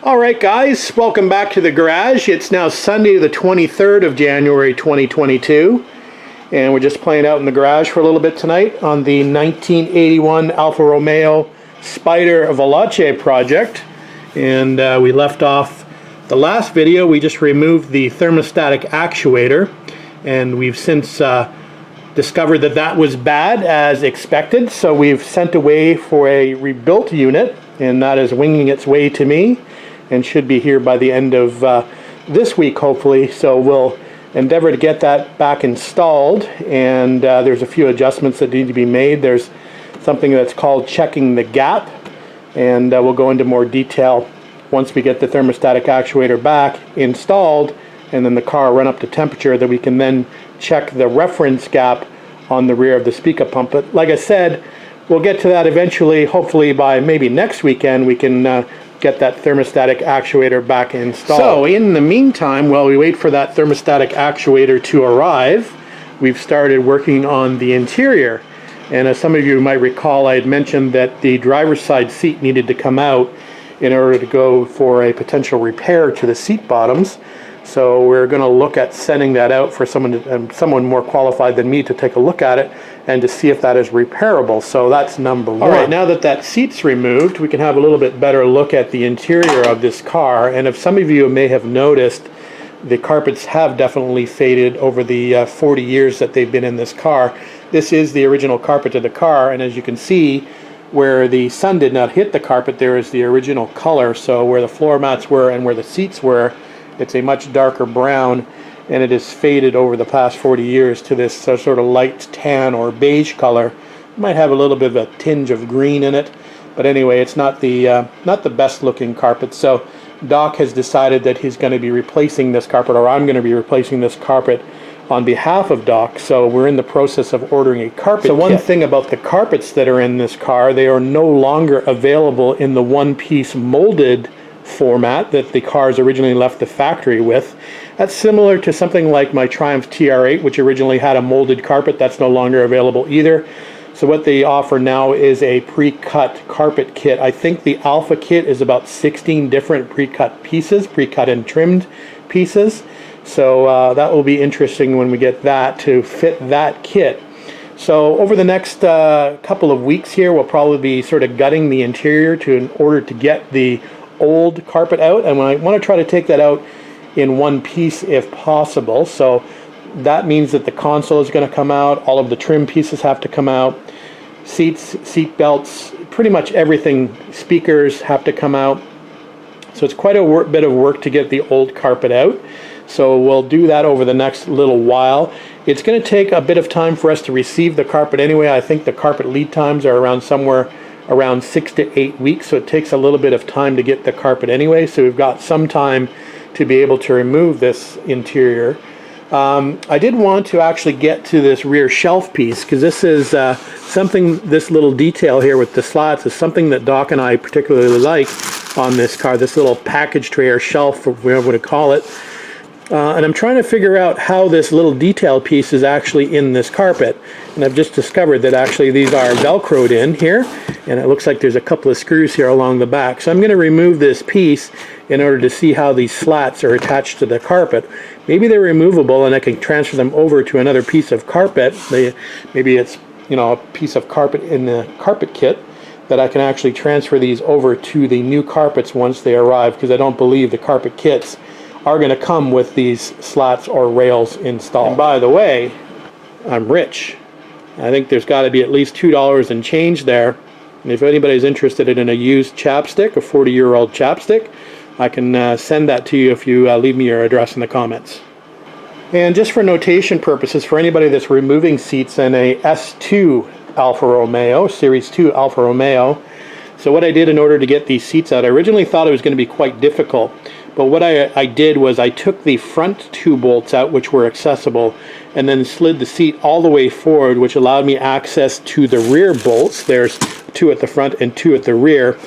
Alright guys, welcome back to the garage. It's now Sunday the 23rd of January 2022 and we're just playing out in the garage for a little bit tonight on the 1981 Alfa Romeo Spider Veloce project. And we left off the last video. We just removed the thermostatic actuator and we've since discovered that that was bad as expected, so we've sent away for a rebuilt unit, and that is winging its way to me and should be here by the end of this week hopefully. So we'll endeavor to get that back installed, and there's a few adjustments that need to be made. There's something that's called checking the gap, and we'll go into more detail once we get the thermostatic actuator back installed and then the car run up to temperature, that we can then check the reference gap on the rear of the speaker pump. But like I said, we'll get to that eventually. Hopefully by maybe next weekend we can get that thermostatic actuator back installed. So in the meantime, while we wait for that thermostatic actuator to arrive, we've started working on the interior. And as some of you might recall, I had mentioned that the driver's side seat needed to come out in order to go for a potential repair to the seat bottoms. So we're going to look at sending that out for someone more qualified than me to take a look at it and to see if that is repairable. So that's number one. All right, now that that seat's removed, we can have a little bit better look at the interior of this car. And if some of you may have noticed, the carpets have definitely faded over the 40 years that they've been in this car. This is the original carpet of the car, and as you can see, where the sun did not hit the carpet, there is the original color. So where the floor mats were and where the seats were, it's a much darker brown, and it has faded over the past 40 years to this sort of light tan or beige color. It might have a little bit of a tinge of green in it, but anyway, it's not the best looking carpet. So Doc has decided that he's going to be replacing this carpet, or I'm going to be replacing this carpet on behalf of Doc. So we're in the process of ordering a carpet kit. So one thing about the carpets that are in this car, they are no longer available in the one-piece molded format that the cars originally left the factory with. That's similar to something like my Triumph TR8, which originally had a molded carpet. That's no longer available either. So what they offer now is a pre-cut carpet kit. I think the Alpha kit is about 16 different pre-cut pieces, pre-cut and trimmed pieces. So that will be interesting when we get that to fit that kit. So over the next couple of weeks here, we'll probably be sort of gutting the interior in order to get the old carpet out, and I want to try to take that out in one piece if possible. So that means that the console is going to come out, all of the trim pieces have to come out, seats, seat belts, pretty much everything, speakers have to come out. So it's quite a bit of work to get the old carpet out. So we'll do that over the next little while. It's going to take a bit of time for us to receive the carpet anyway. I think the carpet lead times are around 6 to 8 weeks, so it takes a little bit of time to get the carpet anyway. So we've got some time to be able to remove this interior. I did want to actually get to this rear shelf piece, because this is this little detail here with the slats is something that Doc and I particularly like on this car, this little package tray or shelf, or whatever you want to call it. And I'm trying to figure out how this little detail piece is actually in this carpet. And I've just discovered that actually these are Velcroed in here, and it looks like there's a couple of screws here along the back. So I'm going to remove this piece in order to see how these slats are attached to the carpet. Maybe they're removable and I can transfer them over to another piece of carpet. Maybe it's, you know, a piece of carpet in the carpet kit that I can actually transfer these over to the new carpets once they arrive, because I don't believe the carpet kits are going to come with these slats or rails installed. And by the way, I'm rich. I think there's got to be at least $2 and change there. And if anybody's interested in a used chapstick, a 40-year-old chapstick, I can send that to you if you leave me your address in the comments. And just for notation purposes, for anybody that's removing seats in a S2 Alfa Romeo, Series 2 Alfa Romeo, so what I did in order to get these seats out, I originally thought it was going to be quite difficult. But what I did was I took the front two bolts out, which were accessible, and then slid the seat all the way forward, which allowed me access to the rear bolts. There's two at the front and two at the rear.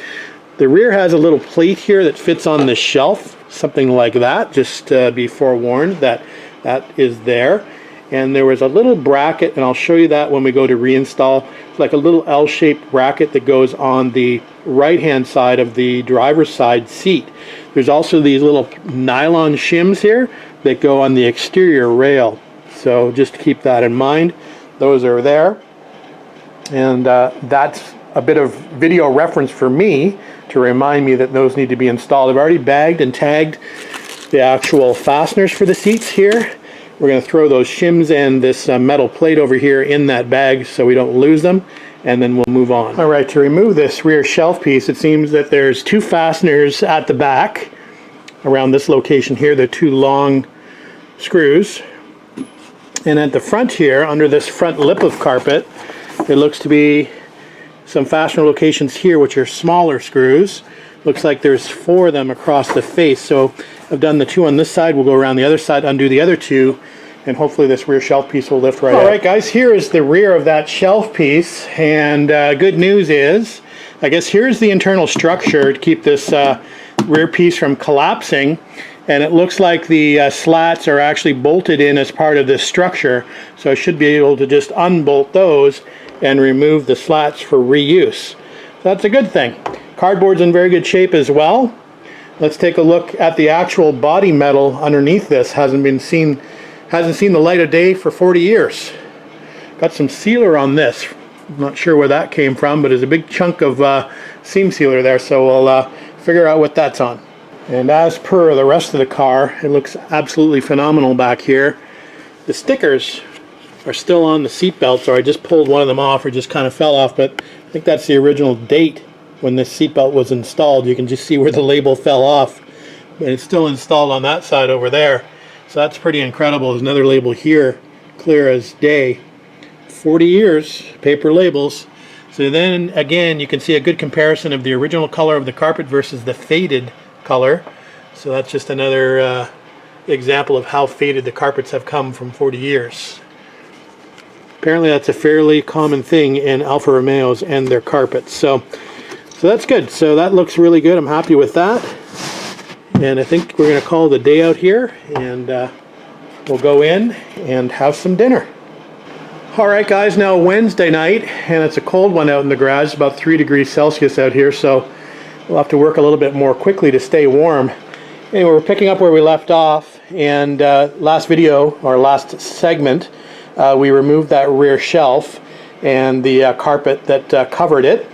The rear has a little plate here that fits on the shelf, something like that. Just be forewarned that that is there. and there was a little bracket, and I'll show you that when we go to reinstall. It's like a little L-shaped bracket that goes on the right hand side of the driver's side seat. There's also these little nylon shims here that go on the exterior rail, so just keep that in mind. Those are there, and that's a bit of video reference for me to remind me that those need to be installed. I've already bagged and tagged the actual fasteners for the seats here. We're going to throw those shims and this metal plate over here in that bag so we don't lose them, and then we'll move on. All right, to remove this rear shelf piece, it seems that there's two fasteners at the back around this location here. They're two long screws, and at the front here, under this front lip of carpet, there looks to be some fastener locations here which are smaller screws. Looks like there's 4 of them across the face, so I've done the 2 on this side. We'll go around the other side, undo the other 2, and hopefully this rear shelf piece will lift right out. Alright guys, here is the rear of that shelf piece, and good news is, I guess here's the internal structure to keep this rear piece from collapsing, and it looks like the slats are actually bolted in as part of this structure, so I should be able to just unbolt those and remove the slats for reuse. So that's a good thing. Cardboard's in very good shape as well. Let's take a look at the actual body metal underneath this. Hasn't seen the light of day for 40 years. Got some sealer on this. I'm not sure where that came from, but there's a big chunk of seam sealer there, so we'll figure out what that's on. And as per the rest of the car, it looks absolutely phenomenal back here. The stickers are still on the seat belts, or I just pulled one of them off, or just kind of fell off, but I think that's the original date when this seat belt was installed. You can just see where the label fell off, but it's still installed on that side over there, so that's pretty incredible. There's another label here, clear as day. 40 years, paper labels. So then again, you can see a good comparison of the original color of the carpet versus the faded color. So that's just another example of how faded the carpets have come from 40 years. Apparently that's a fairly common thing in Alfa Romeos and their carpets. So that's good. So that looks really good. I'm happy with that. And I think we're going to call the day out here, and we'll go in and have some dinner. Alright guys, now Wednesday night, and it's a cold one out in the garage. It's about 3 degrees Celsius out here, so we'll have to work a little bit more quickly to stay warm. Anyway, we're picking up where we left off, and last video, or last segment, we removed that rear shelf and the carpet that covered it.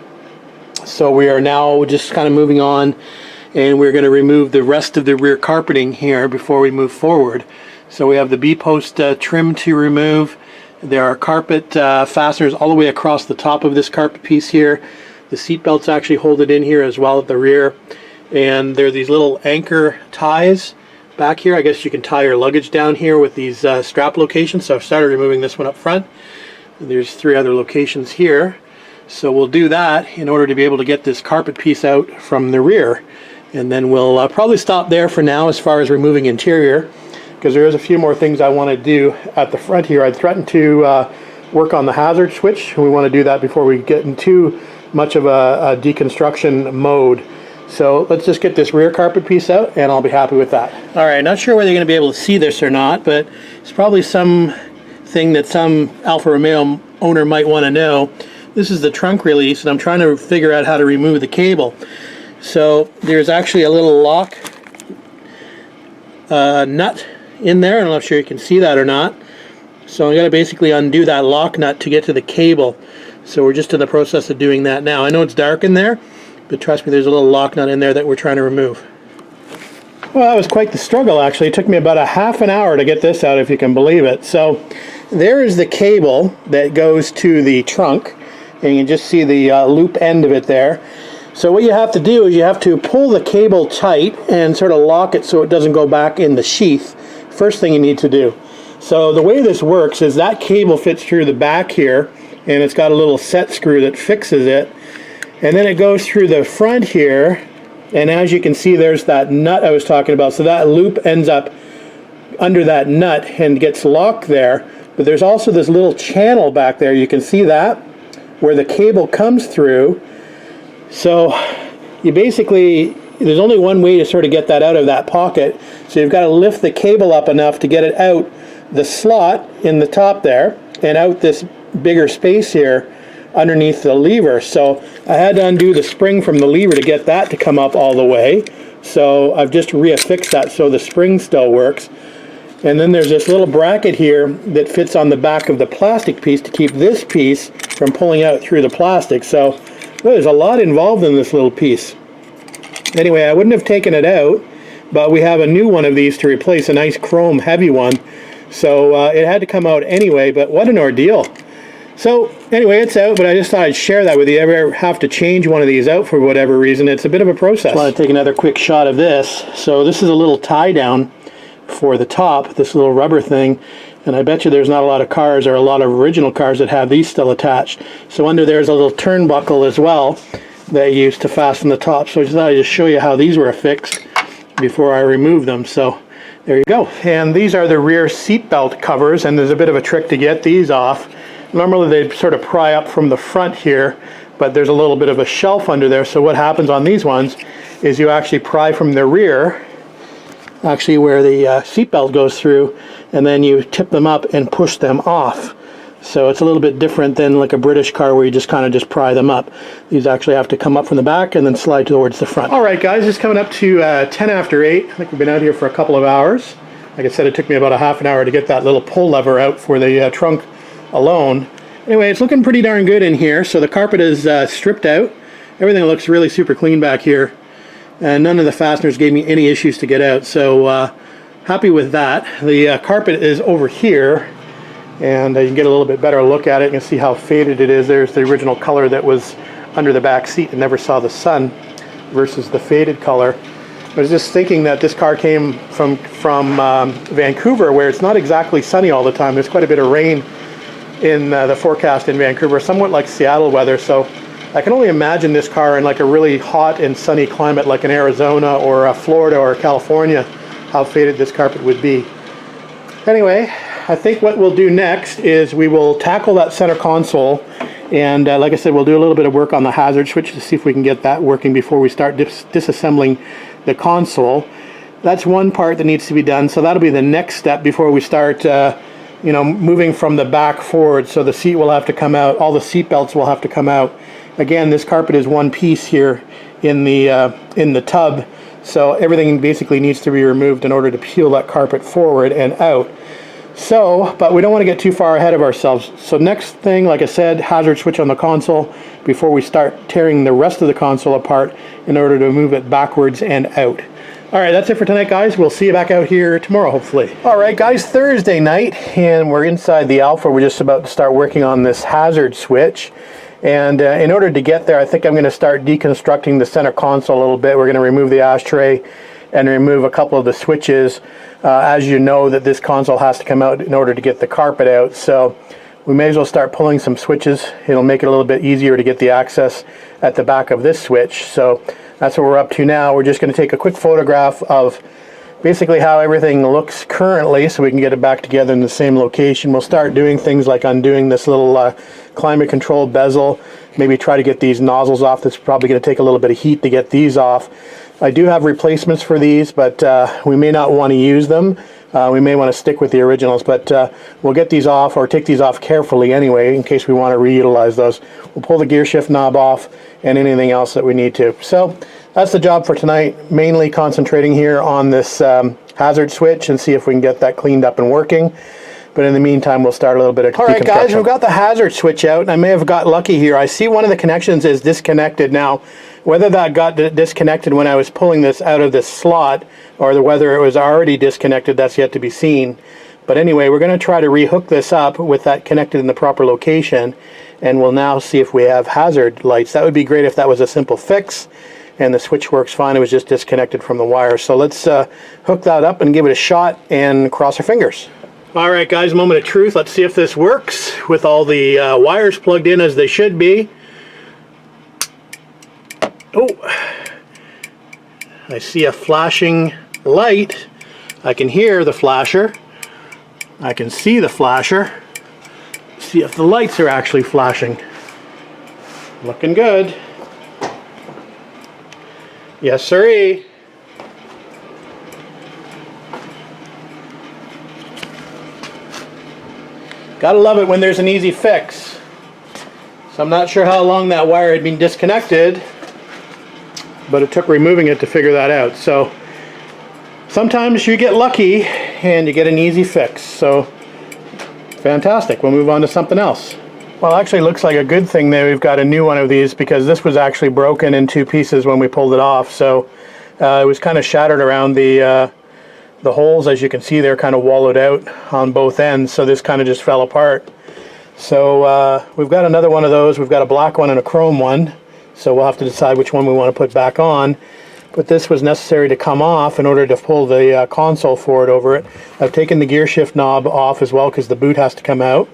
So we are now just kind of moving on, and we're going to remove the rest of the rear carpeting here before we move forward. So we have the B-post trim to remove. There are carpet fasteners all the way across the top of this carpet piece here. The seat belts actually hold it in here as well at the rear. And there are these little anchor ties back here. I guess you can tie your luggage down here with these strap locations. So I've started removing this one up front. And there's 3 other locations here. So we'll do that in order to be able to get this carpet piece out from the rear. And then we'll probably stop there for now as far as removing interior, because there is a few more things I want to do at the front here. I threatened to work on the hazard switch, and we want to do that before we get into much of a deconstruction mode. So let's just get this rear carpet piece out, and I'll be happy with that. Alright, not sure whether you're going to be able to see this or not, but it's probably something that some Alfa Romeo owner might want to know. This is the trunk release, and I'm trying to figure out how to remove the cable. So there's actually a little lock nut in there. I'm not sure you can see that or not. So I'm going to basically undo that lock nut to get to the cable. So we're just in the process of doing that now. I know it's dark in there, but trust me, there's a little lock nut in there that we're trying to remove. Well, that was quite the struggle actually. It took me about a half an hour to get this out, if you can believe it. So there is the cable that goes to the trunk, and you can just see the loop end of it there. So what you have to do is you have to pull the cable tight and sort of lock it so it doesn't go back in the sheath. First thing you need to do. So the way this works is that cable fits through the back here, and it's got a little set screw that fixes it, and then it goes through the front here, and as you can see there's that nut I was talking about. So that loop ends up under that nut and gets locked there, but there's also this little channel back there. You can see that where the cable comes through. So you basically, there's only one way to sort of get that out of that pocket. So you've got to lift the cable up enough to get it out the slot in the top there and out this bigger space here underneath the lever. So I had to undo the spring from the lever to get that to come up all the way. So I've just reaffixed that so the spring still works. And then there's this little bracket here that fits on the back of the plastic piece to keep this piece from pulling out through the plastic. So well, there's a lot involved in this little piece. Anyway, I wouldn't have taken it out, but we have a new one of these to replace, a nice chrome heavy one. So it had to come out anyway, but what an ordeal. So anyway, it's out, but I just thought I'd share that with you. If you ever have to change one of these out for whatever reason, it's a bit of a process. I want to take another quick shot of this. So this is a little tie down for the top, this little rubber thing, and I bet you there's not a lot of cars or a lot of original cars that have these still attached. So under there's a little turnbuckle as well that you use to fasten the top. So I just thought I'd just show you how these were affixed before I remove them. So there you go. And these are the rear seat belt covers, and there's a bit of a trick to get these off. Normally they sort of pry up from the front here, but there's a little bit of a shelf under there. So what happens on these ones is you actually pry from the rear, actually where the seatbelt goes through, and then you tip them up and push them off. So it's a little bit different than like a British car where you just kind of just pry them up. These actually have to come up from the back and then slide towards the front. All right, guys, it's coming up to 10 after 8. I think we've been out here for a couple of hours. Like I said, it took me about a half an hour to get that little pull lever out for the trunk alone. Anyway, it's looking pretty darn good in here. So the carpet is stripped out. Everything looks really super clean back here. And none of the fasteners gave me any issues to get out. So happy with that. The carpet is over here. And you can get a little bit better look at it. You can see how faded it is. There's the original color that was under the back seat and never saw the sun versus the faded color. I was just thinking that this car came from Vancouver, where it's not exactly sunny all the time. There's quite a bit of rain in the forecast in Vancouver, somewhat like Seattle weather. So I can only imagine this car in like a really hot and sunny climate like in Arizona or Florida or California, how faded this carpet would be. Anyway, I think what we'll do next is we will tackle that center console, and like I said, we'll do a little bit of work on the hazard switch to see if we can get that working before we start disassembling the console. That's one part that needs to be done, so that'll be the next step before we start moving from the back forward. So the seat will have to come out, all the seat belts will have to come out. Again, this carpet is one piece here in the tub, so everything basically needs to be removed in order to peel that carpet forward and out. So, but we don't want to get too far ahead of ourselves. So next thing, like I said, hazard switch on the console before we start tearing the rest of the console apart in order to move it backwards and out. All right, that's it for tonight, guys. We'll see you back out here tomorrow, hopefully. All right, guys, Thursday night, and we're inside the Alfa. We're just about to start working on this hazard switch. And in order to get there, I think I'm going to start deconstructing the center console a little bit. We're going to remove the ashtray and remove a couple of the switches. As you know, that this console has to come out in order to get the carpet out. So we may as well start pulling some switches. It'll make it a little bit easier to get the access at the back of this switch. So that's what we're up to now. We're just going to take a quick photograph of basically how everything looks currently so we can get it back together in the same location. We'll start doing things like undoing this little climate control bezel, maybe try to get these nozzles off. That's probably going to take a little bit of heat to get these off. I do have replacements for these, but we may not want to use them. We may want to stick with the originals, but we'll get these off, or take these off carefully anyway in case we want to reutilize those. We'll pull the gear shift knob off and anything else that we need to. So that's the job for tonight, mainly concentrating here on this hazard switch and see if we can get that cleaned up and working. But in the meantime, we'll start a little bit of deconstruction. All right, guys, we've got the hazard switch out, and I may have got lucky here. I see one of the connections is disconnected now. Whether that got disconnected when I was pulling this out of this slot, or whether it was already disconnected, that's yet to be seen. But anyway, we're going to try to rehook this up with that connected in the proper location, and we'll now see if we have hazard lights. That would be great if that was a simple fix, and the switch works fine. It was just disconnected from the wire. So let's hook that up and give it a shot and cross our fingers. All right, guys, moment of truth. Let's see if this works with all the wires plugged in as they should be. Oh, I see a flashing light. I can hear the flasher. I can see the flasher. See if the lights are actually flashing. Looking good. Yes, sirree. Gotta love it when there's an easy fix. So I'm not sure how long that wire had been disconnected, but it took removing it to figure that out. So sometimes you get lucky and you get an easy fix. So fantastic. We'll move on to something else. Well, actually it looks like a good thing that we've got a new one of these, because this was actually broken in two pieces when we pulled it off. So it was kind of shattered around the holes. As you can see, they're kind of wallowed out on both ends, so this kind of just fell apart. So we've got another one of those. We've got a black one and a chrome one, so we'll have to decide which one we want to put back on. But this was necessary to come off in order to pull the console forward over it. I've taken the gear shift knob off as well, because the boot has to come out.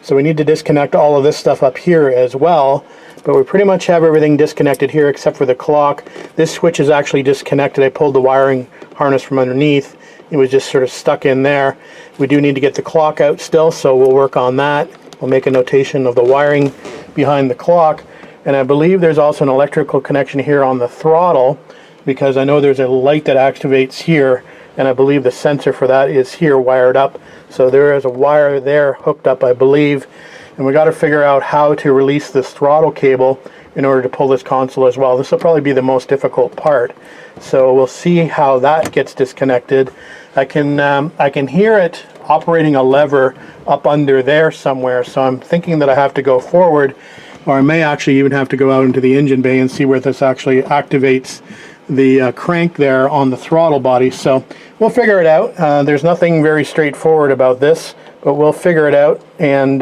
So we need to disconnect all of this stuff up here as well. But we pretty much have everything disconnected here except for the clock. This switch is actually disconnected. I pulled the wiring harness from underneath. It was just sort of stuck in there. We do need to get the clock out still, so we'll work on that. We'll make a notation of the wiring behind the clock. And I believe there's also an electrical connection here on the throttle, because I know there's a light that activates here, and I believe the sensor for that is here wired up. So there is a wire there hooked up, I believe. And we got to figure out how to release this throttle cable in order to pull this console as well. This will probably be the most difficult part. So we'll see how that gets disconnected. I can hear it operating a lever up under there somewhere, so I'm thinking that I have to go forward, or I may actually even have to go out into the engine bay and see where this actually activates the crank there on the throttle body. So we'll figure it out. There's nothing very straightforward about this, but we'll figure it out, and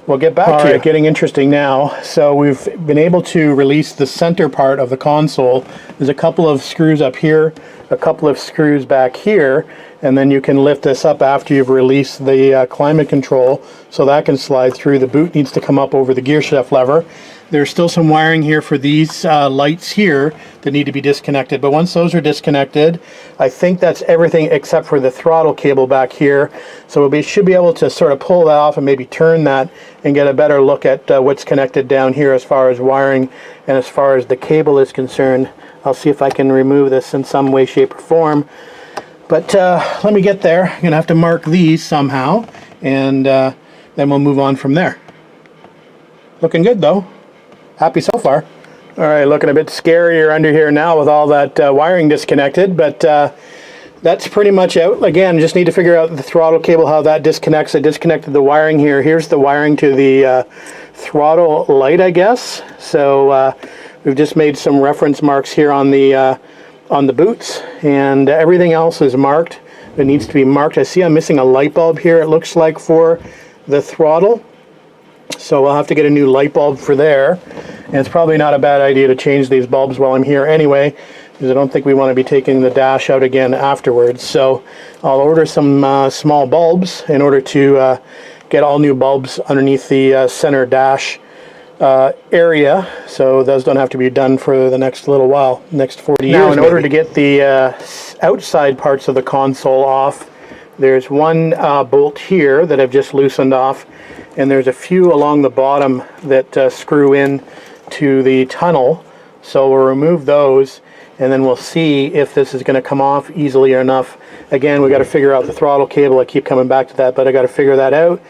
we'll get back to you. Getting interesting now. So we've been able to release the center part of the console. There's a couple of screws up here, a couple of screws back here, and then you can lift this up after you've released the climate control, so that can slide through. The boot needs to come up over the gear shift lever. There's still some wiring here for these lights here that need to be disconnected, but once those are disconnected, I think that's everything except for the throttle cable back here. So we should be able to sort of pull that off and maybe turn that and get a better look at what's connected down here as far as wiring and as far as the cable is concerned. I'll see if I can remove this in some way, shape, or form. But let me get there. I'm going to have to mark these somehow, and then we'll move on from there. Looking good though. Happy so far. All right, looking a bit scarier under here now with all that wiring disconnected, but that's pretty much out. Again, just need to figure out the throttle cable, how that disconnects. I disconnected the wiring here. Here's the wiring to the throttle light, I guess. So we've just made some reference marks here on the boots, and everything else is marked. It needs to be marked. I see I'm missing a light bulb here, it looks like, for the throttle. So I'll have to get a new light bulb for there. And it's probably not a bad idea to change these bulbs while I'm here anyway, because I don't think we want to be taking the dash out again afterwards. So I'll order some small bulbs in order to get all new bulbs underneath the center dash area, so those don't have to be done for the next little while, next 40 years. Now, in order to get the outside parts of the console off, there's one bolt here that I've just loosened off, and there's a few along the bottom that screw in to the tunnel. So we'll remove those, and then we'll see if this is going to come off easily enough. Again, we got to figure out the throttle cable. I keep coming back to that, but I got to figure that out.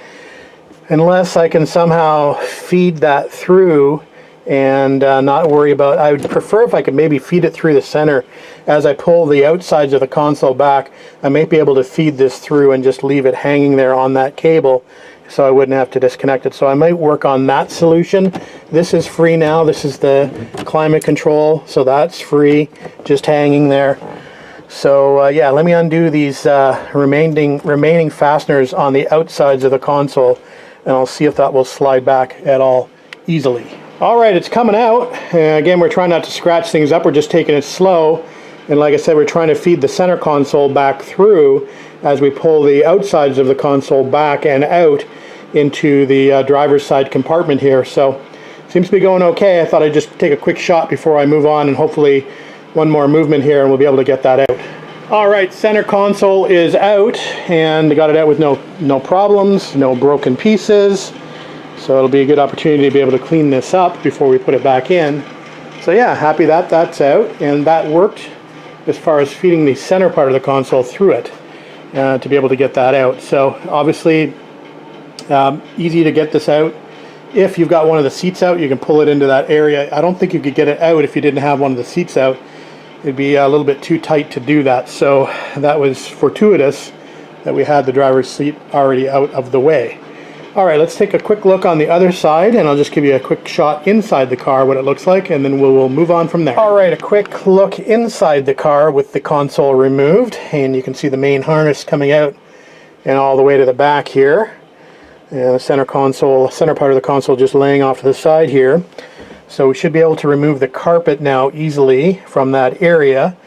Unless I can somehow feed that through and not worry about, I would prefer if I could maybe feed it through the center. As I pull the outsides of the console back, I might be able to feed this through and just leave it hanging there on that cable, so I wouldn't have to disconnect it. So I might work on that solution. This is free now. This is the climate control, so that's free, just hanging there. So yeah, let me undo these remaining fasteners on the outsides of the console, and I'll see if that will slide back at all easily. All right, it's coming out. Again, we're trying not to scratch things up. We're just taking it slow. And like I said, we're trying to feed the center console back through as we pull the outsides of the console back and out into the driver's side compartment here. So seems to be going okay. I thought I'd just take a quick shot before I move on, and hopefully one more movement here and we'll be able to get that out. All right, center console is out, and I got it out with no problems, no broken pieces. So it'll be a good opportunity to be able to clean this up before we put it back in. So yeah, happy that that's out, and that worked as far as feeding the center part of the console through it to be able to get that out. So obviously Easy to get this out. If you've got one of the seats out, you can pull it into that area. I don't think you could get it out if you didn't have one of the seats out. It'd be a little bit too tight to do that. So that was fortuitous that we had the driver's seat already out of the way. All right, let's take a quick look on the other side, and I'll just give you a quick shot inside the car, what it looks like, and then we'll move on from there. All right, a quick look inside the car with the console removed, and you can see the main harness coming out and all the way to the back here. And the center part of the console just laying off to the side here. So we should be able to remove the carpet now easily from that area.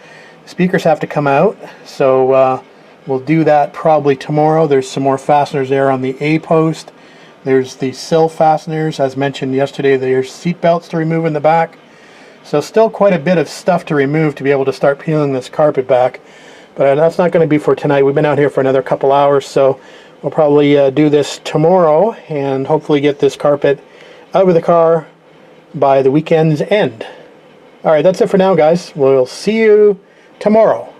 Speakers have to come out, so we'll do that probably tomorrow. There's some more fasteners there on the A post. There's the sill fasteners. As mentioned yesterday, there's seat belts to remove in the back. So still quite a bit of stuff to remove to be able to start peeling this carpet back. But that's not going to be for tonight. We've been out here for another couple hours, so we'll probably do this tomorrow and hopefully get this carpet out of the car by the weekend's end. All right, that's it for now, guys. We'll see you tomorrow.